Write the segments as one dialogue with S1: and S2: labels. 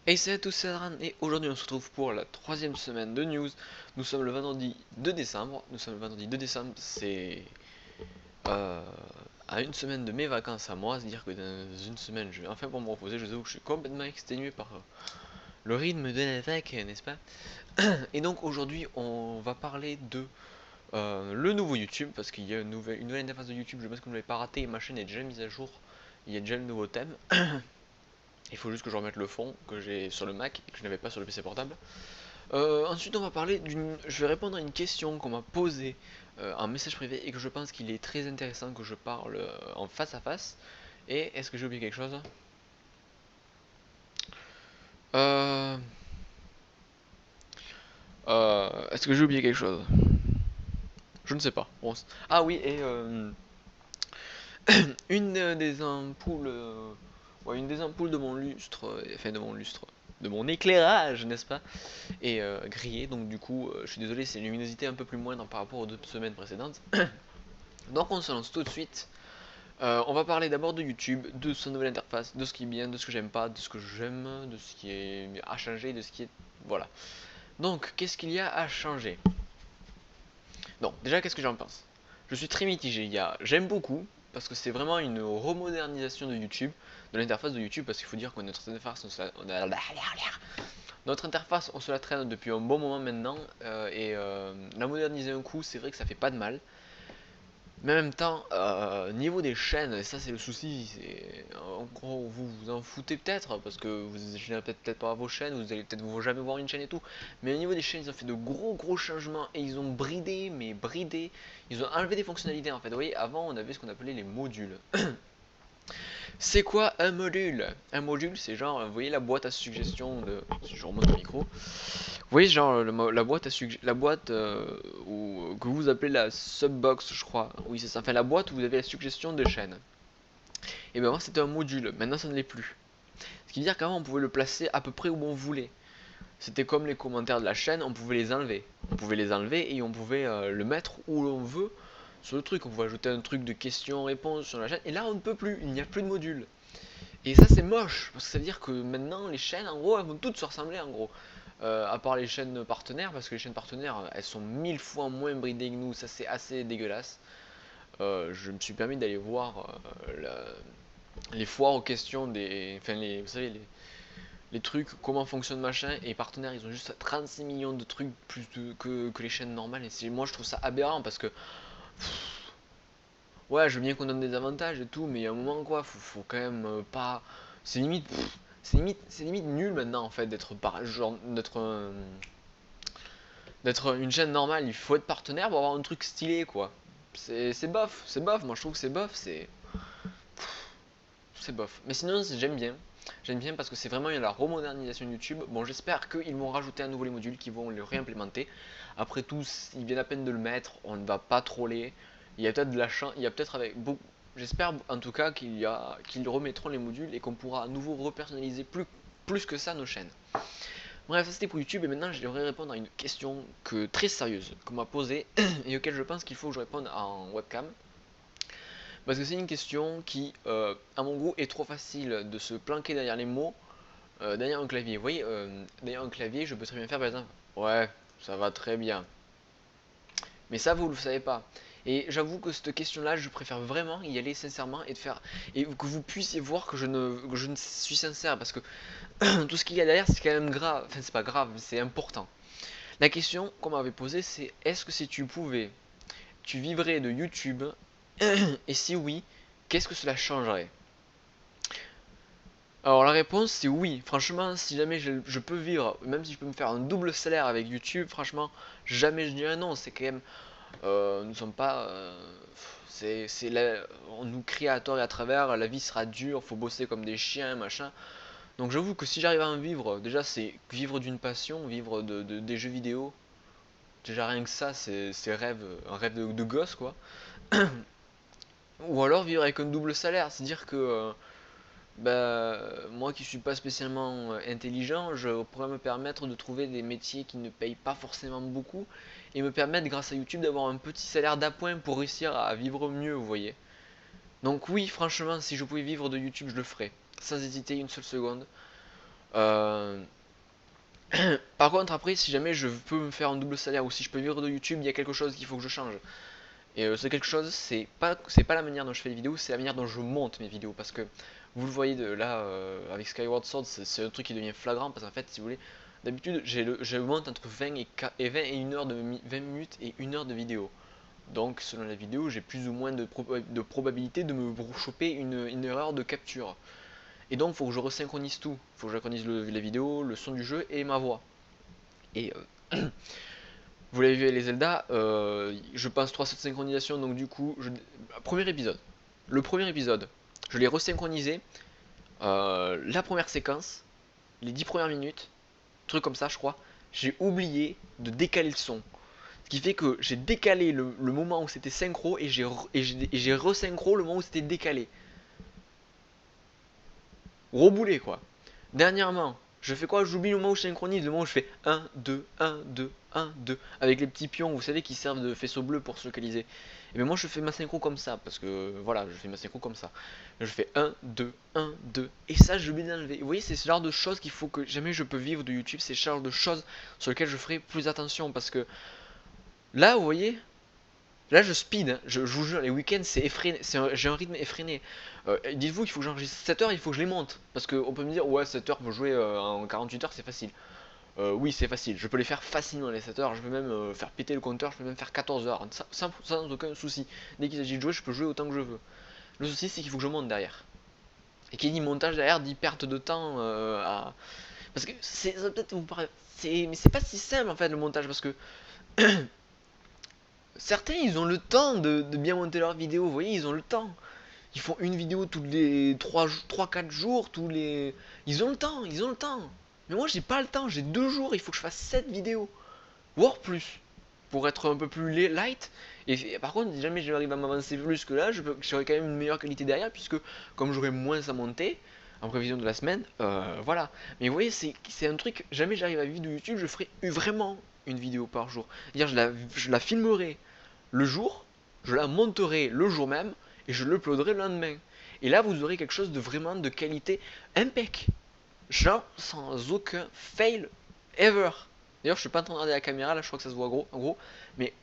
S1: Hey salut à tous, c'est Adran et aujourd'hui on se retrouve pour la troisième semaine de news. Nous sommes le vendredi 2 décembre. C'est euh, à une semaine de mes vacances à moi, c'est-à-dire que dans une semaine je vais enfin pour me reposer. Je vous avoue que je suis complètement exténué par le rythme de la fac, n'est-ce pas? Et donc aujourd'hui on va parler de le nouveau YouTube, parce qu'il y a une nouvelle interface de YouTube. Je pense que vous ne l'avez pas raté, ma chaîne est déjà mise à jour, il y a déjà le nouveau thème. Il faut juste que je remette le fond que j'ai sur le Mac et que je n'avais pas sur le PC portable. Ensuite, on va parler d'une. Je vais répondre à une question qu'on m'a posée en message privé et que je pense qu'il est très intéressant que je parle en face à face. Et est-ce que j'ai oublié quelque chose? euh... Est-ce que j'ai oublié quelque chose? Je ne sais pas. Bon, ah oui, et une des ampoules. Ouais, une des ampoules de mon lustre, enfin de mon lustre, de mon éclairage, n'est-ce pas, est grillée. Donc du coup, je suis désolé, c'est une luminosité un peu plus moindre par rapport aux 2 semaines précédentes. Donc on se lance tout de suite. On va parler d'abord de YouTube, de sa nouvelle interface, de ce qui est bien, de ce que j'aime pas, de ce que j'aime, de ce qui est à changer, de ce qui est... Voilà. Donc, qu'est-ce qu'il y a à changer? Donc, déjà, qu'est-ce que j'en pense? Je suis très mitigé. J'aime beaucoup, parce que c'est vraiment une remodernisation de YouTube, de l'interface de YouTube, parce qu'il faut dire que notre interface, notre interface, on se la traîne depuis un bon moment maintenant, et la moderniser un coup, c'est vrai que ça fait pas de mal. Mais en même temps, niveau des chaînes, et ça c'est le souci, en gros vous vous en foutez peut-être, parce que vous n'allez peut-être pas vos chaînes, vous allez peut-être vous jamais voir une chaîne et tout, mais au niveau des chaînes ils ont fait de gros changements et ils ont bridé, mais bridé, ils ont enlevé des fonctionnalités en fait. Vous voyez, avant on avait ce qu'on appelait les modules. C'est quoi un module? Un module c'est genre, vous voyez la boîte à suggestions de... Si je remonte le micro, vous voyez genre la boîte la boîte que vous appelez la subbox, je crois. Oui, c'est ça. Enfin, la boîte où vous avez la suggestion de chaîne. Et bien moi c'était un module. Maintenant ça ne l'est plus. Ce qui veut dire qu'avant on pouvait le placer à peu près où on voulait. C'était comme les commentaires de la chaîne, on pouvait les enlever. On pouvait les enlever et on pouvait le mettre où l'on veut sur le truc. On pouvait ajouter un truc de questions-réponses sur la chaîne. Et là on ne peut plus. Il n'y a plus de module. Et ça c'est moche parce que ça veut dire que maintenant les chaînes en gros elles vont toutes se ressembler en gros. À part les chaînes partenaires, parce que les chaînes partenaires elles sont 1000 fois moins bridées que nous, ça c'est assez dégueulasse. Je me suis permis d'aller voir les foires aux questions des. Enfin, vous savez, les trucs, comment fonctionne machin, et partenaires ils ont juste 36 millions de trucs plus que les chaînes normales, et moi je trouve ça aberrant parce que. Ouais, je veux bien qu'on donne des avantages et tout, mais il y a un moment quoi, faut quand même pas. C'est limite. C'est limite nul maintenant en fait d'être genre d'être une chaîne normale. Il faut être partenaire pour avoir un truc stylé quoi. C'est bof, moi je trouve que c'est bof, c'est bof. Mais sinon j'aime bien. J'aime bien parce que c'est vraiment la remodernisation de YouTube. Bon, j'espère qu'ils vont rajouter à nouveau les modules, qu'ils vont le réimplémenter. Après tout, ils viennent à peine de le mettre, on ne va pas troller. Il y a peut-être de la chance, il y a peut-être avec beaucoup. J'espère en tout cas qu'ils remettront les modules et qu'on pourra à nouveau repersonnaliser plus que ça nos chaînes. Bref, ça c'était pour YouTube et maintenant j'aimerais répondre à une question très sérieuse qu'on m'a posée et auquel je pense qu'il faut que je réponde en webcam. Parce que c'est une question qui, à mon goût, est trop facile de se planquer derrière les mots, derrière un clavier. Vous voyez, derrière un clavier, je peux très bien faire par exemple, ouais, ça va très bien. Mais ça, vous ne le savez pas. Et j'avoue que cette question-là, je préfère vraiment y aller sincèrement et de faire et que vous puissiez voir que je ne suis sincère parce que tout ce qu'il y a derrière, c'est quand même grave. Enfin, c'est pas grave, c'est important. La question qu'on m'avait posée, c'est est-ce que si tu pouvais, tu vivrais de YouTube? Et si oui, qu'est-ce que cela changerait? Alors la réponse c'est oui. Franchement, si jamais je peux vivre, même si je peux me faire un double salaire avec YouTube, franchement, jamais je dirais non. C'est quand même, nous sommes pas, on nous crie à tort et à travers. La vie sera dure, faut bosser comme des chiens, machin. Donc j'avoue que si j'arrive à en vivre, déjà c'est vivre d'une passion, vivre des jeux vidéo. Déjà rien que ça, c'est un rêve de gosse quoi. Ou alors vivre avec un double salaire, c'est-à-dire que bah, moi qui suis pas spécialement intelligent, je pourrais me permettre de trouver des métiers qui ne payent pas forcément beaucoup et me permettre grâce à YouTube d'avoir un petit salaire d'appoint pour réussir à vivre mieux, vous voyez. Donc oui, franchement, si je pouvais vivre de YouTube, je le ferais, sans hésiter une seule seconde. Euh, Par contre, après, si jamais je peux me faire un double salaire ou si je peux vivre de YouTube, il y a quelque chose qu'il faut que je change. Et ce quelque chose, c'est pas la manière dont je fais les vidéos, c'est la manière dont je monte mes vidéos. Parce que vous le voyez de là, avec Skyward Sword, c'est un truc qui devient flagrant. Parce qu'en fait, si vous voulez, d'habitude, je monte entre 20 et 20 et 1 heure 20 minutes et 1 heure de vidéo. Donc, selon la vidéo, j'ai plus ou moins de probabilité de me choper une erreur de capture. Et donc, il faut que je resynchronise tout. Il faut que je synchronise la vidéo, le son du jeu et ma voix. Et vous l'avez vu avec les Zelda, je passe 3 sauts de synchronisation, donc du coup, premier épisode. Le premier épisode, je l'ai resynchronisé, la première séquence, les 10 premières minutes, truc comme ça, je crois, j'ai oublié de décaler le son. Ce qui fait que j'ai décalé le moment où c'était synchro et j'ai resynchro le moment où c'était décalé. Reboulé quoi. Dernièrement, je fais quoi? J'oublie le moment où je synchronise, le moment où je fais 1, 2, 1, 2, 1, 2, avec les petits pions, vous savez, qui servent de faisceau bleu pour se localiser. Et bien moi je fais ma synchro comme ça, parce que voilà, je fais ma synchro comme ça. Je fais 1, 2, 1, 2, et ça je l'ai d'enlever. Vous voyez, c'est ce genre de choses qu'il faut que jamais je peux vivre de YouTube, c'est ce genre de choses sur lesquelles je ferai plus attention, parce que là, vous voyez, là, je speed, hein. Je vous jure, les week-ends, c'est effréné, j'ai un rythme effréné. Dites-vous qu'il faut que j'enregistre 7 heures, il faut que je les monte. Parce qu'on peut me dire, ouais, 7 heures pour jouer en 48 heures, c'est facile. Oui, c'est facile, je peux les faire facilement les 7 heures, je peux même faire péter le compteur, je peux même faire 14 heures, sans aucun souci. Dès qu'il s'agit de jouer, je peux jouer autant que je veux. Le souci, c'est qu'il faut que je monte derrière. Et qui dit montage derrière dit perte de temps Parce que ça peut-être vous paraît. Mais c'est pas si simple en fait le montage, parce que certains, ils ont le temps de bien monter leurs vidéos, vous voyez, ils ont le temps. Ils font une vidéo tous les 3-4 jours, tous les... Ils ont le temps, ils ont le temps. Mais moi, j'ai pas le temps, j'ai 2 jours, il faut que je fasse 7 vidéos. Voire plus. Pour être un peu plus light. Et par contre, si jamais j'arrive à m'avancer plus que là, j'aurai quand même une meilleure qualité derrière, puisque comme j'aurai moins à monter, en prévision de la semaine, voilà. Mais vous voyez, c'est un truc, jamais j'arrive à vivre de YouTube, je ferai vraiment une vidéo par jour. C'est-à-dire, je la filmerai le jour, je la monterai le jour même et je l'uploaderai le lendemain. Et là, vous aurez quelque chose de vraiment de qualité impec. Genre, sans aucun fail ever. D'ailleurs, je suis pas en train de regarder la caméra, là, je crois que ça se voit gros, en gros. Mais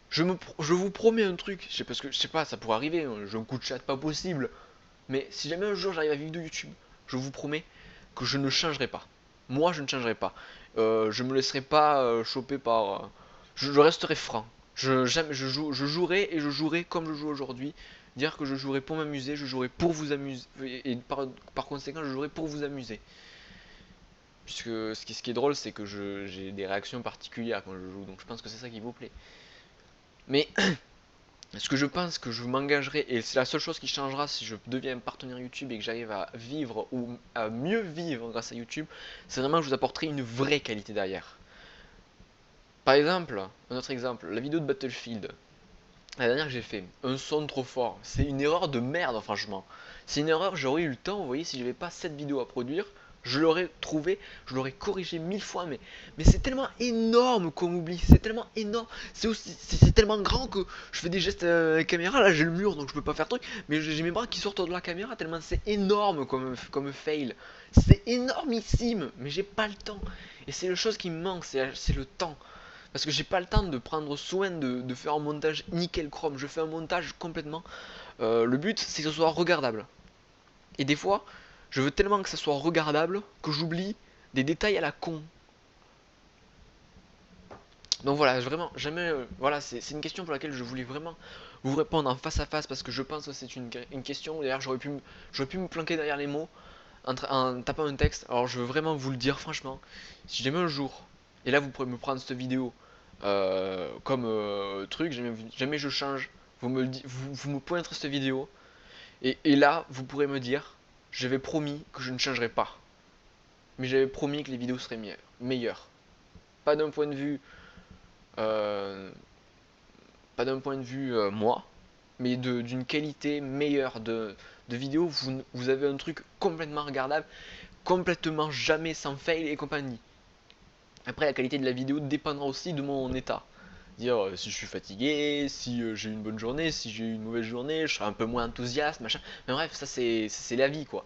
S1: je vous promets un truc, parce que je sais pas, ça pourrait arriver, hein, j'ai un coup de chat pas possible. Mais si jamais un jour j'arrive à vivre de YouTube, je vous promets que je ne changerai pas. Moi, je ne changerai pas. Je me laisserai pas choper par. Je resterai franc. Je jouerai et je jouerai comme je joue aujourd'hui. Dire que je jouerai pour m'amuser, je jouerai pour vous amuser. Et par conséquent, je jouerai pour vous amuser. Puisque ce qui est drôle, c'est que j'ai des réactions particulières quand je joue. Donc je pense que c'est ça qui vous plaît. Mais ce que je pense que je m'engagerai, et c'est la seule chose qui changera si je deviens partenaire YouTube et que j'arrive à vivre ou à mieux vivre grâce à YouTube, c'est vraiment que je vous apporterai une vraie qualité derrière. Par exemple, un autre exemple, la vidéo de Battlefield. La dernière que j'ai fait, un son trop fort. C'est une erreur de merde, franchement. C'est une erreur, j'aurais eu le temps, vous voyez, si j'avais pas cette vidéo à produire, je l'aurais trouvé, je l'aurais corrigé 1000 fois, mais c'est tellement énorme qu'on oublie, c'est tellement énorme, c'est tellement grand que je fais des gestes à la caméra, là j'ai le mur donc je peux pas faire truc, mais j'ai mes bras qui sortent de la caméra tellement c'est énorme comme fail. C'est énormissime, mais j'ai pas le temps. Et c'est la chose qui me manque, c'est le temps. Parce que j'ai pas le temps de prendre soin de faire un montage nickel chrome. Je fais un montage complètement. Le but, c'est que ce soit regardable. Et des fois, je veux tellement que ça soit regardable que j'oublie des détails à la con. Donc voilà, vraiment, jamais. Voilà, c'est une question pour laquelle je voulais vraiment vous répondre en face à face parce que je pense que c'est une question. D'ailleurs, j'aurais pu me planquer derrière les mots en tapant un texte. Alors, je veux vraiment vous le dire franchement. Si jamais un jour, et là, vous pourrez me prendre cette vidéo comme truc, jamais je change, vous me pointerez cette vidéo, et là, vous pourrez me dire, j'avais promis que je ne changerais pas, mais j'avais promis que les vidéos seraient meilleures. Pas d'un point de vue, euh, pas d'un point de vue moi, mais d'une qualité meilleure de vidéo. Vous avez un truc complètement regardable, complètement jamais sans fail et compagnie. Après, la qualité de la vidéo dépendra aussi de mon état. Dire si je suis fatigué, si j'ai eu une bonne journée, si j'ai eu une mauvaise journée, je serai un peu moins enthousiaste, machin. Mais bref, ça c'est la vie quoi.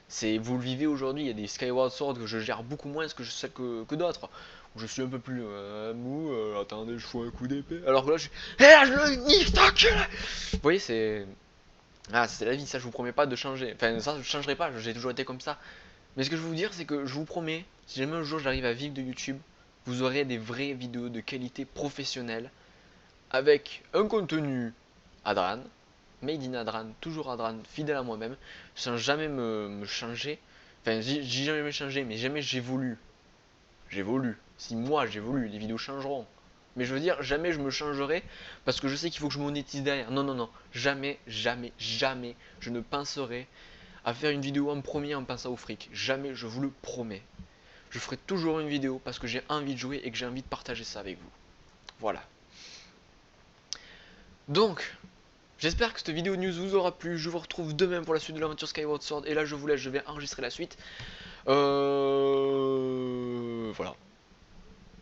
S1: C'est, vous le vivez aujourd'hui, il y a des Skyward Sword que je gère beaucoup moins que d'autres. Où je suis un peu plus mou, attendez, je fous un coup d'épée. Alors que là, je suis. Eh là, je le nique, t'enculé. Vous voyez, c'est. Ah, c'est la vie, ça je vous promets pas de changer. Enfin, ça je changerai pas, j'ai toujours été comme ça. Mais ce que je veux vous dire, c'est que je vous promets, si jamais un jour j'arrive à vivre de YouTube, vous aurez des vraies vidéos de qualité professionnelle avec un contenu Adran, made in Adran, toujours Adran, fidèle à moi-même, sans jamais me changer. Enfin, j'ai jamais me changer, mais jamais j'évolue. J'évolue. Si moi j'évolue, les vidéos changeront. Mais je veux dire, jamais je me changerai parce que je sais qu'il faut que je monétise derrière. Non, non, non. Jamais, jamais, jamais je ne penserai à faire une vidéo en premier en pensant au fric. Jamais, je vous le promets. Je ferai toujours une vidéo parce que j'ai envie de jouer et que j'ai envie de partager ça avec vous. Voilà. Donc, j'espère que cette vidéo news vous aura plu. Je vous retrouve demain pour la suite de l'aventure Skyward Sword. Et là, je vous laisse, je vais enregistrer la suite. Voilà.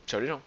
S1: Ciao les gens.